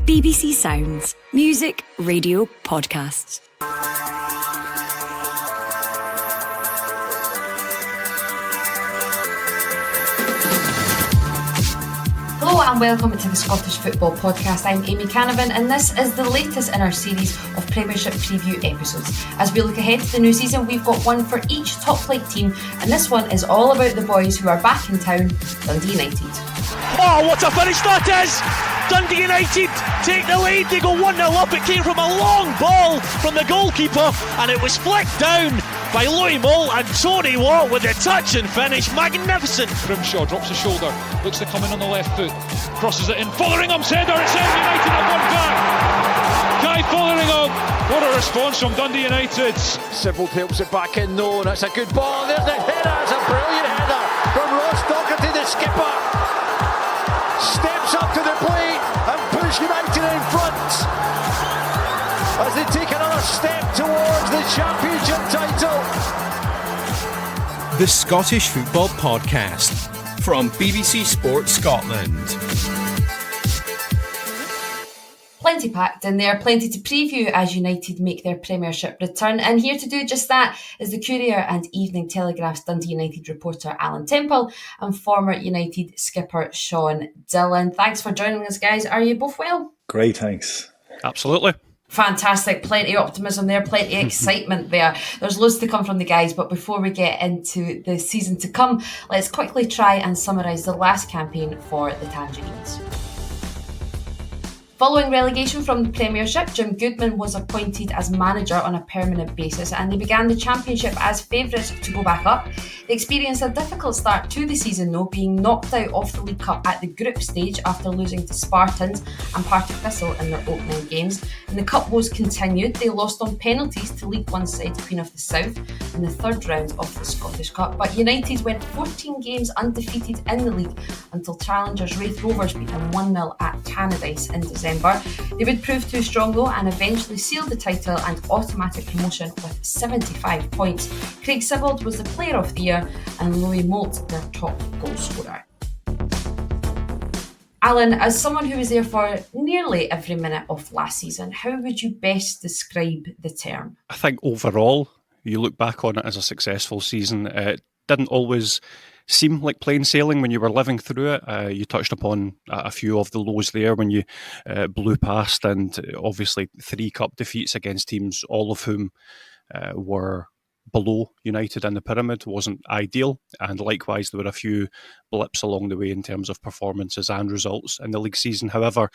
BBC Sounds. Music, radio, podcasts. Hello and welcome to the Scottish Football Podcast. I'm Amy Canavan and this is the latest in our series of Premiership preview episodes. As we look ahead to the new season, we've got one for each top flight team, and this one is all about the boys who are back in town, Dundee United. Oh, what a finish that is! Dundee United take the lead, they go 1-0 up. It came from a long ball from the goalkeeper and it was flicked down by Louis Moll, and Tony Watt with the touch and finish, magnificent. Grimshaw drops his shoulder, looks to come in on the left foot, crosses it in, Fotheringham's header, it's in, United have won back. Kai Fotheringham, what a response from Dundee United. Sybil tails it back in, no, that's a good ball, there's the header, it's a brilliant header from Ross Docherty, the skipper. Steps up to the plate and puts United in front as they take another step towards the championship title. The Scottish Football Podcast from BBC Sport Scotland. Plenty packed in there, plenty to preview as United make their Premiership return. And here to do just that is the Courier and Evening Telegraph's Dundee United reporter Alan Temple and former United skipper Seán Dillon. Thanks for joining us, guys. Are you both well? Great, thanks. Absolutely. Fantastic. Plenty of optimism there, plenty of excitement there. There's loads to come from the guys, but before we get into the season to come, let's quickly try and summarise the last campaign for the Tangerines. Following relegation from the Premiership, Jim Goodman was appointed as manager on a permanent basis and they began the Championship as favourites to go back up. They experienced a difficult start to the season though, being knocked out of the League Cup at the group stage after losing to Spartans and Partick Thistle in their opening games. And the Cup woes continued. They lost on penalties to League One side Queen of the South in the third round of the Scottish Cup. But United went 14 games undefeated in the league until challengers Raith Rovers beat them 1-0 at Tannadice in December. They would prove too strong though and eventually sealed the title and automatic promotion with 75 points. Craig Sibbald was the player of the year and Louis Moult their top goal scorer. Alan, as someone who was there for nearly every minute of last season, how would you best describe the term? I think overall, you look back on it as a successful season. It didn't always seem like plain sailing when you were living through it. You touched upon a few of the lows there when you blew past, and obviously 3 cup defeats against teams, all of whom were below United in the pyramid, wasn't ideal. And likewise, there were a few blips along the way in terms of performances and results in the league season. However,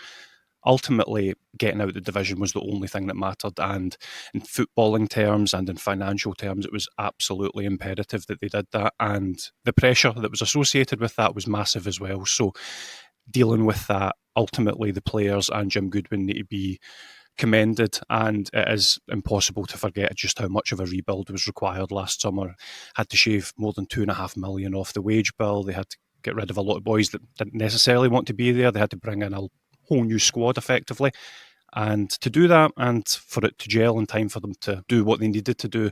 ultimately, getting out of the division was the only thing that mattered, and in footballing terms and in financial terms, it was absolutely imperative that they did that, and the pressure that was associated with that was massive as well. So dealing with that, ultimately the players and Jim Goodwin need to be commended, and it is impossible to forget just how much of a rebuild was required last summer. Had to shave more than $2.5 million off the wage bill. They had to get rid of a lot of boys that didn't necessarily want to be there. They had to bring in a whole new squad effectively, and to do that and for it to gel in time for them to do what they needed to do,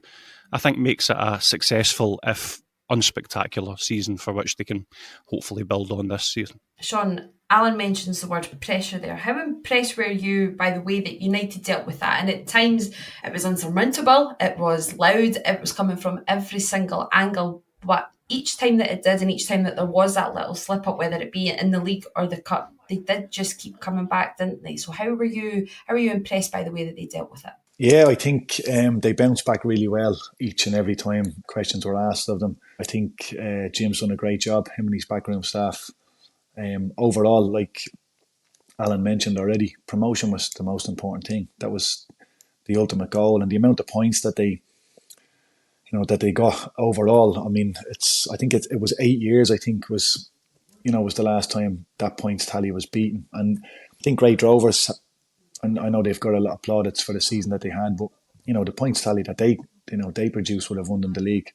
I think makes it a successful if unspectacular season for which they can hopefully build on this season. Seán, Alan mentions the word pressure there. How impressed were you by the way that United dealt with that? And at times it was unsurmountable, it was loud, it was coming from every single angle, but each time that it did and each time that there was that little slip up, whether it be in the league or the cup, they did just keep coming back, didn't they? So how were you impressed by the way that they dealt with it? Yeah, I think they bounced back really well each and every time questions were asked of them. I think Jim's done a great job, him and his backroom staff. Overall, like Alan mentioned already, promotion was the most important thing. That was the ultimate goal, and the amount of points that they got overall. I mean, I think it was 8 years. I think was the last time that points tally was beaten, and I think Great Rovers. And I know they've got a lot of plaudits for the season that they had, but the points tally that they produced would have won them the league,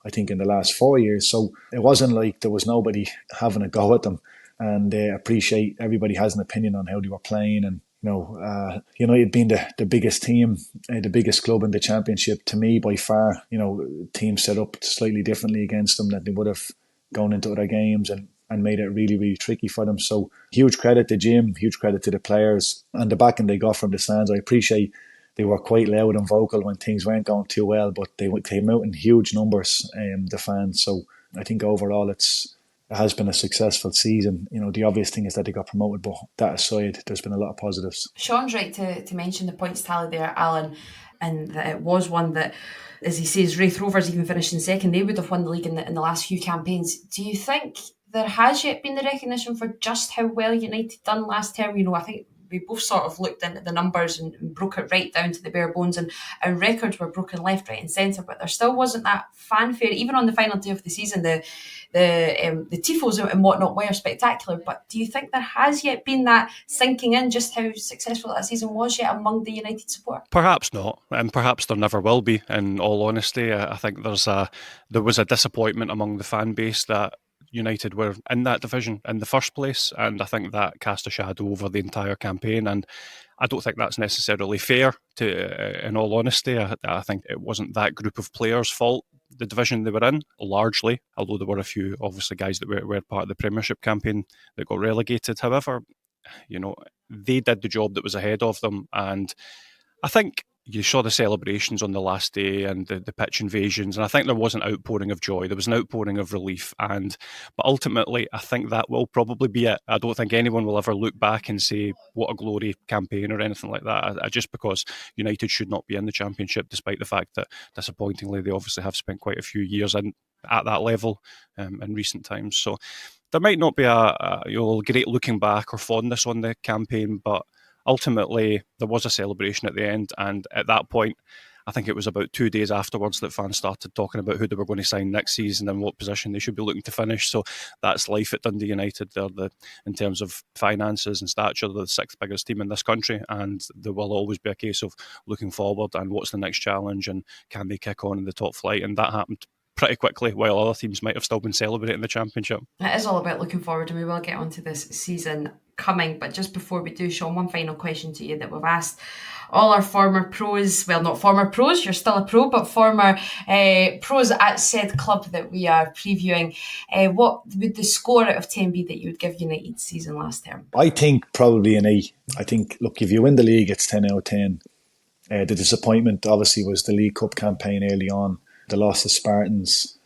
I think, in the last 4 years. So it wasn't like there was nobody having a go at them, and they appreciate everybody has an opinion on how they were playing. And United being the biggest team, the biggest club in the championship, to me by far, teams set up slightly differently against them than they would have going into other games, and and made it really, really tricky for them. So huge credit to Jim, huge credit to the players and the backing they got from the stands. I appreciate they were quite loud and vocal when things weren't going too well, but they came out in huge numbers, the fans. So I think overall it has been a successful season. You know, the obvious thing is that they got promoted, but that aside, there's been a lot of positives. Sean's right to mention the points tally there, Alan, and that it was one that, as he says, Wraith Rovers even finished in second. They would have won the league in the last few campaigns. Do you think there has yet been the recognition for just how well United done last term? You know, I think we both sort of looked into the numbers and broke it right down to the bare bones, and records were broken left, right and centre, but there still wasn't that fanfare. Even on the final day of the season, the tifos and whatnot were spectacular, but do you think there has yet been that sinking in just how successful that season was yet among the United support? Perhaps not, and perhaps there never will be, in all honesty. I think there was a disappointment among the fan base that United were in that division in the first place, and I think that cast a shadow over the entire campaign, and I don't think that's necessarily fair, in all honesty. I think it wasn't that group of players' fault, the division they were in, largely, although there were a few, obviously, guys that were part of the Premiership campaign that got relegated. However, you know, they did the job that was ahead of them, and I think you saw the celebrations on the last day and the pitch invasions, and I think there was an outpouring of joy. There was an outpouring of relief, but ultimately, I think that will probably be it. I don't think anyone will ever look back and say what a glory campaign or anything like that. Just because United should not be in the Championship, despite the fact that, disappointingly, they obviously have spent quite a few years at that level in recent times. So there might not be a great looking back or fondness on the campaign, but ultimately, there was a celebration at the end, and at that point, I think it was about 2 days afterwards that fans started talking about who they were going to sign next season and what position they should be looking to finish. So that's life at Dundee United. They're in terms of finances and stature, they're the sixth biggest team in this country, and there will always be a case of looking forward and what's the next challenge and can they kick on in the top flight, and that happened pretty quickly, while other teams might have still been celebrating the Championship. It is all about looking forward, and we will get onto this season coming. But just before we do, Sean, one final question to you that we've asked all our former pros, well, not former pros, you're still a pro, but former pros at said club that we are previewing. What would the score out of 10 be that you would give United's season last term? I think probably an 8. I think, look, if you win the league, it's 10 out of 10. The disappointment, obviously, was the League Cup campaign early on. The loss to Spartans,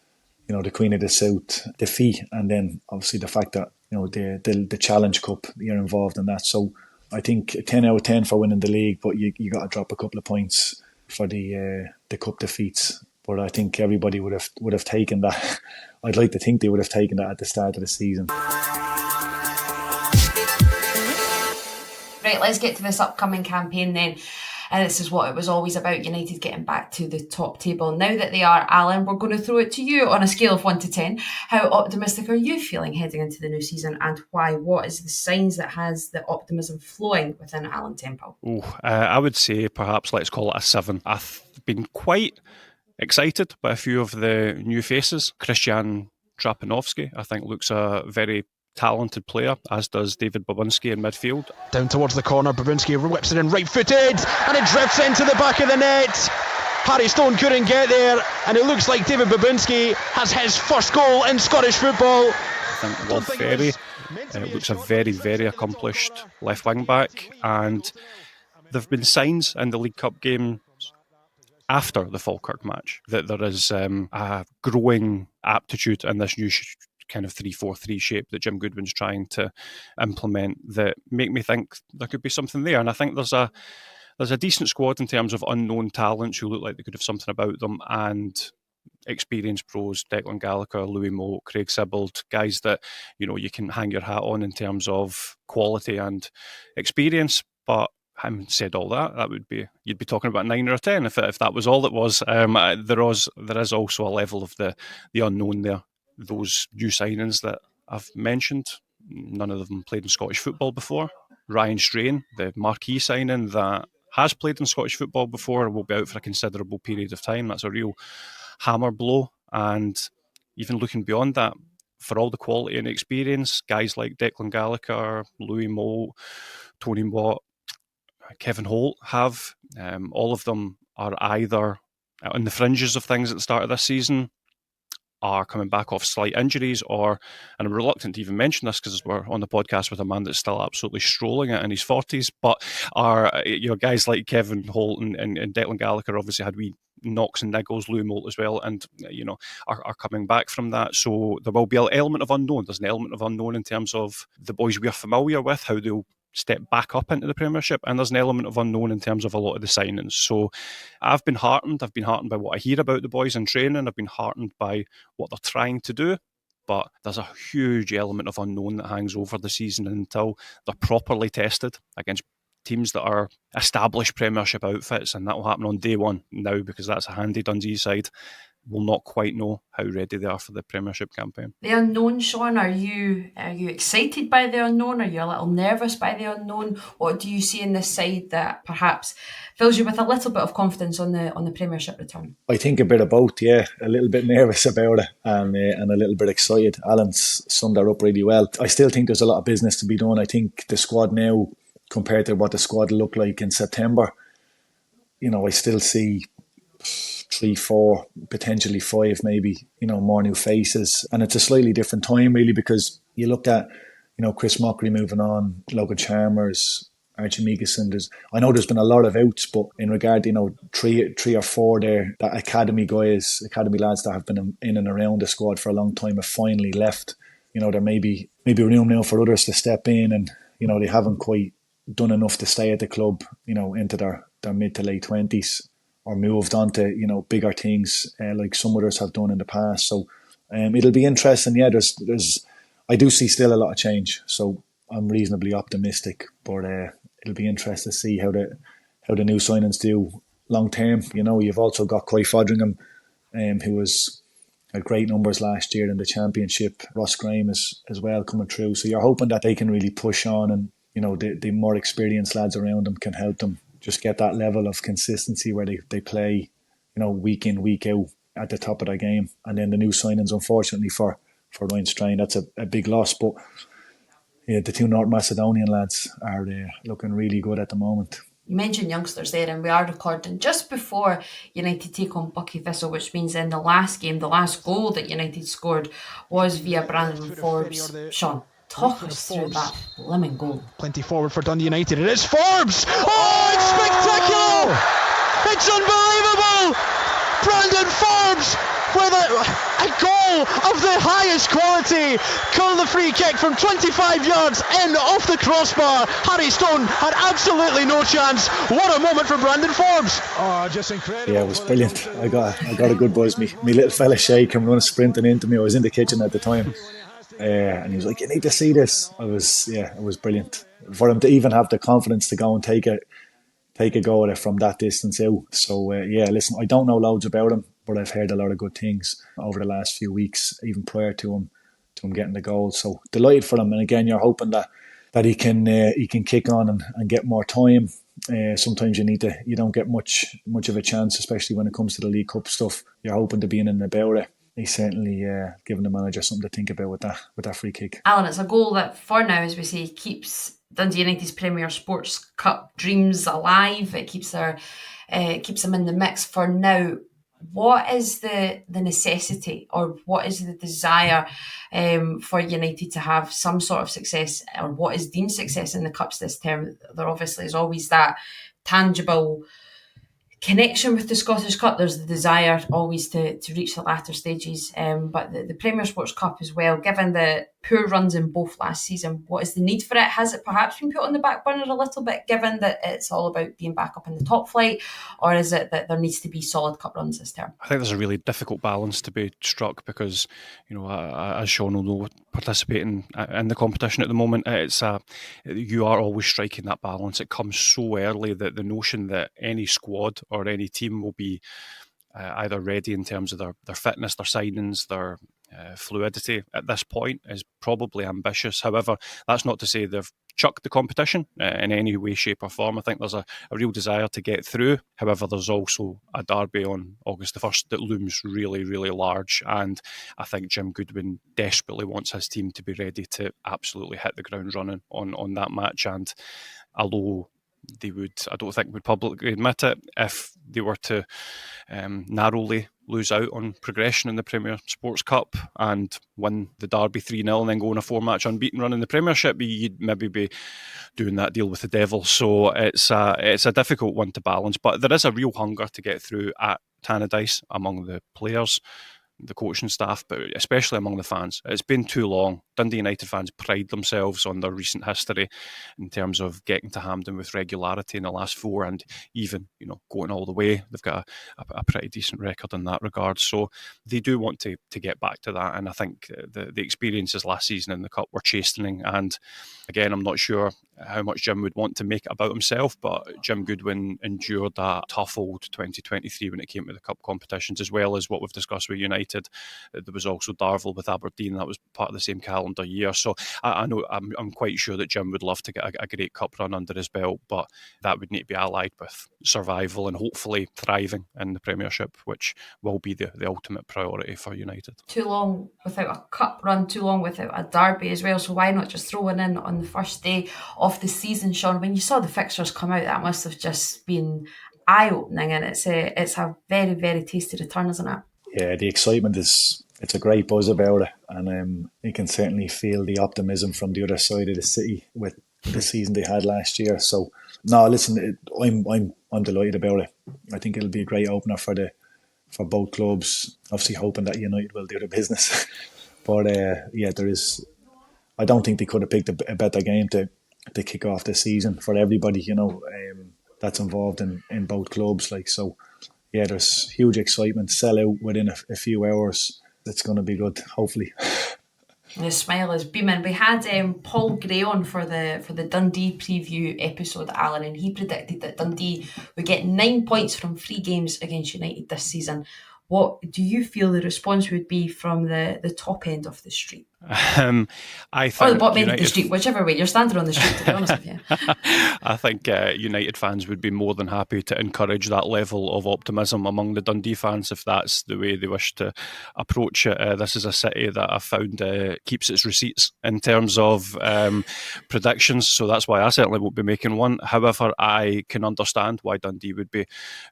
you know, the Queen of the South defeat, and then obviously the fact that, you know, the Challenge Cup, you're involved in that. So I think 10 out of 10 for winning the league, but you got to drop a couple of points for the cup defeats. But I think everybody would have taken that. I'd like to think they would have taken that at the start of the season. Right, let's get to this upcoming campaign then. And this is what it was always about, United getting back to the top table. Now that they are, Alan, we're going to throw it to you on a scale of 1 to 10. How optimistic are you feeling heading into the new season, and why? What is the signs that has the optimism flowing within Alan Temple? I would say perhaps let's call it a 7. I've been quite excited by a few of the new faces. Christian Drapanovsky, I think, looks a very talented player, as does David Babinski in midfield. Down towards the corner, Babinski whips it in right-footed, and it drifts into the back of the net. Harry Stone couldn't get there, and it looks like David Babinski has his first goal in Scottish football. I think Will Ferry looks a very, very accomplished left wing back, and there have been signs in the League Cup game after the Falkirk match that there is a growing aptitude in this new kind of 3-4-3 shape that Jim Goodwin's trying to implement that make me think there could be something there. And I think there's a decent squad in terms of unknown talents who look like they could have something about them, and experienced pros, Declan Gallagher, Louis Moult, Craig Sibbald, guys that, you know, you can hang your hat on in terms of quality and experience. But having said all that, you'd be talking about 9 or a 10 if that was all it was. There is also a level of the unknown there. Those new signings that I've mentioned, none of them played in Scottish football before. Ryan Strain, the marquee signing that has played in Scottish football before and will be out for a considerable period of time. That's a real hammer blow. And even looking beyond that, for all the quality and experience, guys like Declan Gallagher, Louis Moult, Tony Watt, Kevin Holt have, all of them are either on the fringes of things at the start of this season, are coming back off slight injuries, and I'm reluctant to even mention this because we're on the podcast with a man that's still absolutely strolling it in his 40s, but are guys like Kevin Holt and Declan Gallagher obviously had wee knocks and niggles, Lou Moult as well, and are coming back from that. So there will be an element of unknown. There's an element of unknown in terms of the boys we are familiar with, how they'll step back up into the Premiership, and there's an element of unknown in terms of a lot of the signings. So I've been heartened by what I hear about the boys in training. I've been heartened by what they're trying to do, but there's a huge element of unknown that hangs over the season until they're properly tested against teams that are established Premiership outfits, and that will happen on day one now, because that's a handy Dundee side. We'll not quite know how ready they are for the Premiership campaign. The unknown, Sean, are you excited by the unknown? Are you a little nervous by the unknown? What do you see in this side that perhaps fills you with a little bit of confidence on the Premiership return? I think a bit of both, yeah. A little bit nervous about it and a little bit excited. Alan's summed that up really well. I still think there's a lot of business to be done. I think the squad now, compared to what the squad looked like in September, I still see 3, 4, potentially 5, maybe, more new faces. And it's a slightly different time, really, because you look at, Chris Mockery moving on, Logan Chalmers, Archie Meagason. I know there's been a lot of outs, but in regard, 3 or 4 there, that academy lads that have been in and around the squad for a long time have finally left. There may be room now for others to step in, and, they haven't quite done enough to stay at the club, into their mid to late 20s. Or moved on to bigger things like some others have done in the past. So it'll be interesting. Yeah, I do see still a lot of change. So I'm reasonably optimistic. But it'll be interesting to see how the new signings do long term. You've also got Coy Fodringham, who had great numbers last year in the Championship. Ross Graham is as well coming through. So you're hoping that they can really push on, and the more experienced lads around them can help them just get that level of consistency where they play, week in, week out at the top of their game. And then the new signings, unfortunately for Ryan Strain, that's a big loss. But yeah, the 2 North Macedonian lads are looking really good at the moment. You mentioned youngsters there, and we are recording just before United take on Buckie Thistle, which means in the last game, the last goal that United scored was via Brandon Forbes. Sean, talk us through that blimmin' goal. Plenty forward for Dundee United. It is Forbes! Oh, it's spectacular! It's unbelievable! Brandon Forbes with a goal of the highest quality. Called the free kick from 25 yards in off the crossbar. Harry Stone had absolutely no chance. What a moment for Brandon Forbes! Oh, just incredible. Yeah, it was brilliant. I got a good buzz. Me little fella Shay came running sprinting into me. I was in the kitchen at the time. And he was like, "You need to see this." It was brilliant for him to even have the confidence to go and take a go at it from that distance out. So listen, I don't know loads about him, but I've heard a lot of good things over the last few weeks, even prior to him getting the goal. So delighted for him. And again, you're hoping that he can kick on and get more time. Sometimes you don't get much of a chance, especially when it comes to the League Cup stuff. You're hoping to be in and about it. He's certainly given the manager something to think about with that free kick. Alan, it's a goal that for now, as we say, keeps Dundee United's Premier Sports Cup dreams alive. It keeps them in the mix for now. What is the necessity, or what is the desire for United to have some sort of success, or what is deemed success in the Cups this term? There obviously is always that tangible connection with the Scottish Cup. There's the desire always to reach the latter stages, but the Premier Sports Cup as well, given the poor runs in both last season, what is the need for it? Has it perhaps been put on the back burner a little bit, given that it's all about being back up in the top flight, or is it that there needs to be solid cup runs this term? I think there's a really difficult balance to be struck because, as Sean will know, participating in the competition at the moment, you are always striking that balance. It comes so early that the notion that any squad or any team will be either ready in terms of their fitness, their signings, their fluidity at this point is probably ambitious. However, that's not to say they've chucked the competition in any way, shape or form. I think there's a real desire to get through. However, there's also a derby on August the 1st that looms really, really large, and I think Jim Goodwin desperately wants his team to be ready to absolutely hit the ground running on that match. And although they would, I don't think, would publicly admit it, if they were to narrowly lose out on progression in the Premier Sports Cup and win the Derby 3-0 and then go on a 4-match unbeaten run in the Premiership, you'd maybe be doing that deal with the devil. So it's a difficult one to balance, but there is a real hunger to get through at Tannadice among the players, the coaching staff, but especially among the fans. It's been too long. Dundee United fans pride themselves on their recent history in terms of getting to Hampden with regularity in the last 4 and even, going all the way. They've got a pretty decent record in that regard. So they do want to get back to that. And I think the experiences last season in the Cup were chastening. And again, I'm not sure how much Jim would want to make it about himself, but Jim Goodwin endured that tough old 2023 when it came to the Cup competitions, as well as what we've discussed with United. There was also Darvel with Aberdeen. That was part of the same calendar year. So I know I'm quite sure that Jim would love to get a great Cup run under his belt, but that would need to be allied with survival and hopefully thriving in the Premiership, which will be the ultimate priority for United. Too long without a Cup run, too long without a derby as well, so why not just throw one in on the first day of the season, Sean? When you saw the fixtures come out, that must have just been eye-opening, and it's a very, very tasty return, isn't it? Yeah, the excitement it's a great buzz about it, and you can certainly feel the optimism from the other side of the city with the season they had last year. So no, listen, I'm delighted about it. I think it'll be a great opener for both clubs. Obviously hoping that United will do the business, but I don't think they could have picked a better game to kick off the season for everybody, that's involved in both clubs. So yeah, there's huge excitement. Sell out within a few hours. It's going to be good, hopefully. The smile is beaming. We had Paul Gray on for the Dundee preview episode, Alan, and he predicted that Dundee would get 9 points from 3 games against United this season. What do you feel the response would be from the top end of the street? I think, or the bottom end of the street, whichever way. You're standing on the street, to be honest with you. I think United fans would be more than happy to encourage that level of optimism among the Dundee fans if that's the way they wish to approach it. This is a city that I've found keeps its receipts in terms of predictions, so that's why I certainly won't be making one. However, I can understand why Dundee would be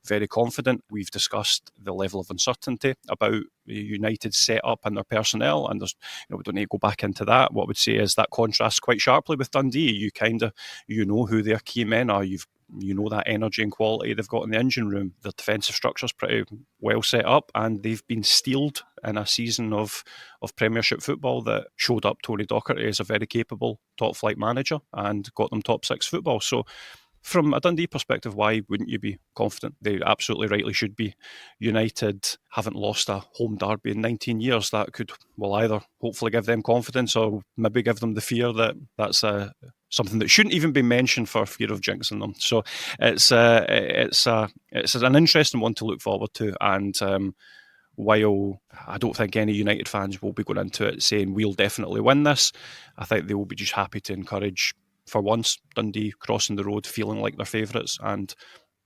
very confident. We've discussed the level of uncertainty about United set up and their personnel, and there's, we don't need to go back into that. What I would say is that contrasts quite sharply with Dundee. You kind of know who their key men are. You know that energy and quality they've got in the engine room. Their defensive structure's pretty well set up, and they've been steeled in a season of Premiership football that showed up Tony Docherty as a very capable top flight manager and got them top 6 football. So from a Dundee perspective, why wouldn't you be confident? They absolutely rightly should be. United haven't lost a home derby in 19 years. That will either hopefully give them confidence or maybe give them the fear that that's something that shouldn't even be mentioned for fear of jinxing them. So it's an interesting one to look forward to. And while I don't think any United fans will be going into it saying we'll definitely win this, I think they will be just happy to encourage, for once, Dundee crossing the road feeling like they're favourites and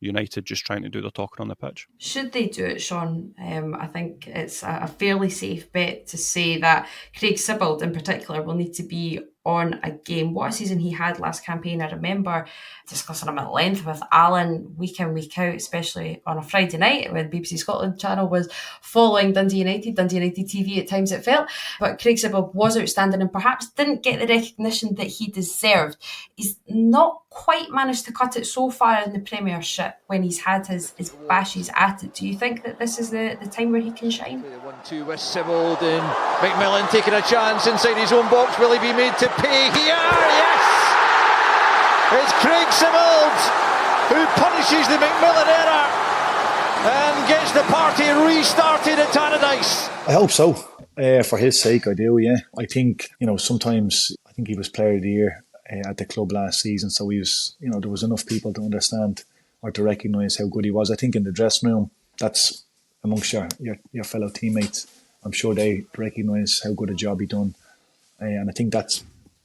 United just trying to do their talking on the pitch. Should they do it, Sean? I think it's a fairly safe bet to say that Craig Sibbald in particular will need to be on a game. What a season he had last campaign. I remember discussing him at length with Alan week in, week out, especially on a Friday night when BBC Scotland channel was following Dundee United TV at times it felt. But Craig Sibbald was outstanding and perhaps didn't get the recognition that he deserved. He's not quite managed to cut it so far in the Premiership when he's had his bashes at it. Do you think that this is the time where he can shine? 1-2 with Sibbald and McMillan taking a chance inside his own box. Will he be made to pay here? Yes! It's Craig Sibbald who punishes the McMillan error and gets the party restarted at Tannadice. I hope so. For his sake, I do, yeah. I think, sometimes I think he was Player of the Year at the club last season, so he was, there was enough people to understand or to recognise how good he was. I think in the dressing room, that's amongst your fellow teammates. I'm sure they recognise how good a job he done, and I think that's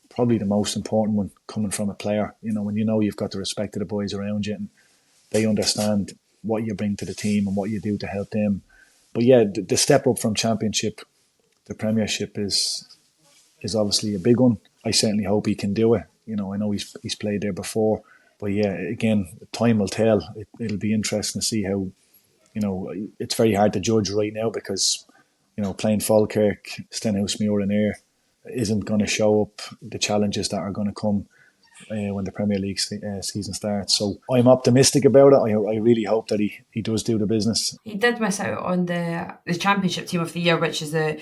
probably the most important one coming from a player. When you've got the respect of the boys around you and they understand what you bring to the team and what you do to help them. But yeah, the step up from Championship to Premiership is obviously a big one. I certainly hope he can do it. I know he's played there before. But yeah, again, time will tell. It'll be interesting to see how, it's very hard to judge right now because, playing Falkirk, Stenhousemuir and Ayr isn't going to show up the challenges that are going to come when the Premier League season starts. So I'm optimistic about it. I really hope that he does do the business. He did miss out on the Championship Team of the Year, which is the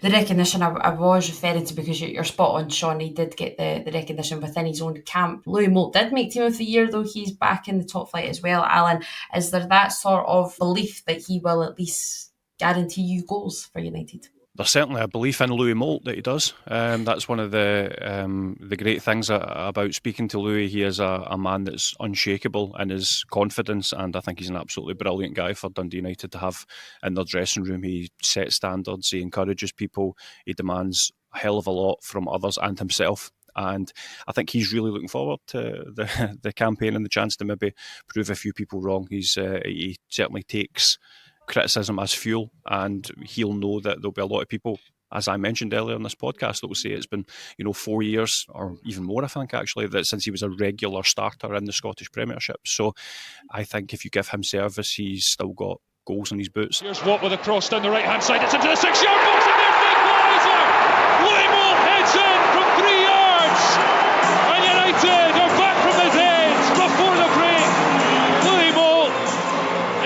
recognition I was referring to, because you're spot on, Sean. He did get the recognition within his own camp. Louis Moult did make Team of the Year, though he's back in the top flight as well. Alan, is there that sort of belief that he will at least guarantee you goals for United? There's certainly a belief in Louis Moult that he does. That's one of the great things about speaking to Louis. He is a man that's unshakable in his confidence, and I think he's an absolutely brilliant guy for Dundee United to have in their dressing room. He sets standards, he encourages people, he demands a hell of a lot from others and himself. And I think he's really looking forward to the campaign and the chance to maybe prove a few people wrong. He certainly takes criticism as fuel, and he'll know that there'll be a lot of people, as I mentioned earlier in this podcast, that will say it's been 4 years or even more, I think, actually, that since he was a regular starter in the Scottish Premiership. So I think if you give him service, he's still got goals in his boots. Here's Watt with a cross down the right hand side. It's into the 6-yard box, and there's the equaliser. Louis Moult heads in from 3 yards, and United are back from the dead before the break. Louis Moult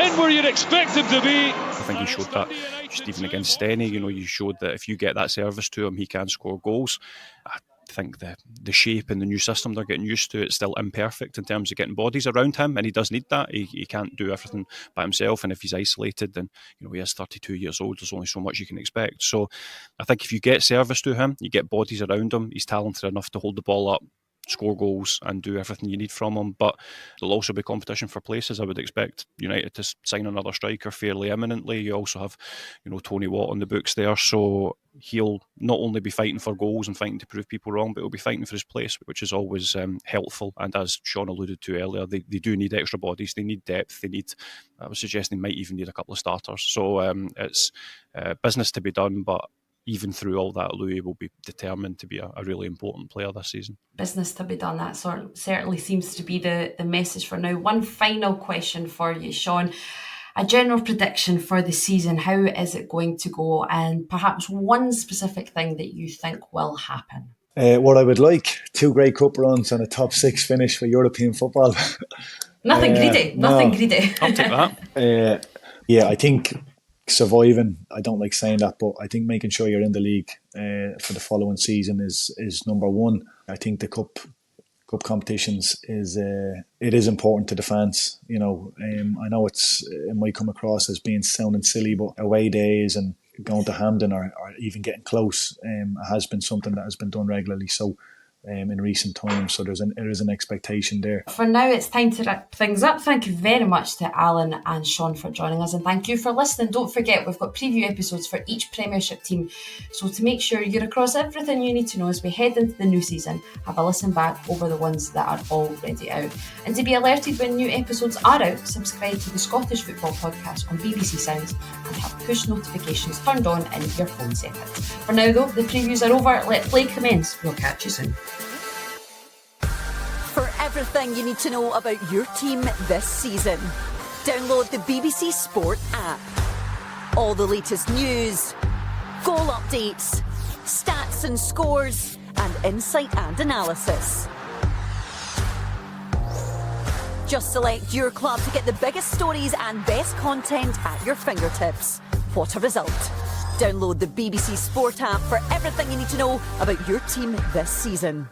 in where you'd expect him to be. I think he showed that just even against Steny. You showed that if you get that service to him, he can score goals. I think the shape and the new system they're getting used to, it's still imperfect in terms of getting bodies around him, and he does need that. He can't do everything by himself, and if he's isolated, then he is 32 years old. There's only so much you can expect. So I think if you get service to him, you get bodies around him, he's talented enough to hold the ball up, score goals and do everything you need from him. But there'll also be competition for places. I would expect United to sign another striker fairly imminently. You also have Tony Watt on the books there, so he'll not only be fighting for goals and fighting to prove people wrong, but he'll be fighting for his place, which is always helpful. And as Sean alluded to earlier, they do need extra bodies, they need depth, I was suggesting they might even need a couple of starters. So it's business to be done, but even through all that, Louis will be determined to be a really important player this season. Business to be done, that certainly seems to be the message for now. One final question for you, Sean. A general prediction for the season. How is it going to go? And perhaps one specific thing that you think will happen. What I would like, 2 Grey Cup runs and a top 6 finish for European football. Nothing greedy. Greedy. I'll take that. I think surviving, I don't like saying that, but I think making sure you're in the league for the following season is number one. I think the cup competitions is important to the fans. I know it might come across as being sounding silly, but away days and going to Hampden or even getting close has been something that has been done regularly. So in recent times, so there is an expectation there. For now, it's time to wrap things up. Thank you very much to Alan and Sean for joining us, and thank you for listening. Don't forget, we've got preview episodes for each Premiership team, so to make sure you're across everything you need to know as we head into the new season, have a listen back over the ones that are already out. And to be alerted when new episodes are out, subscribe to the Scottish Football Podcast on BBC Sounds and have push notifications turned on in your phone settings. For now though, the previews are over. Let play commence. We'll catch you soon. For everything you need to know about your team this season, download the BBC Sport app. All the latest news, goal updates, stats and scores, and insight and analysis. Just select your club to get the biggest stories and best content at your fingertips. What a result. Download the BBC Sport app for everything you need to know about your team this season.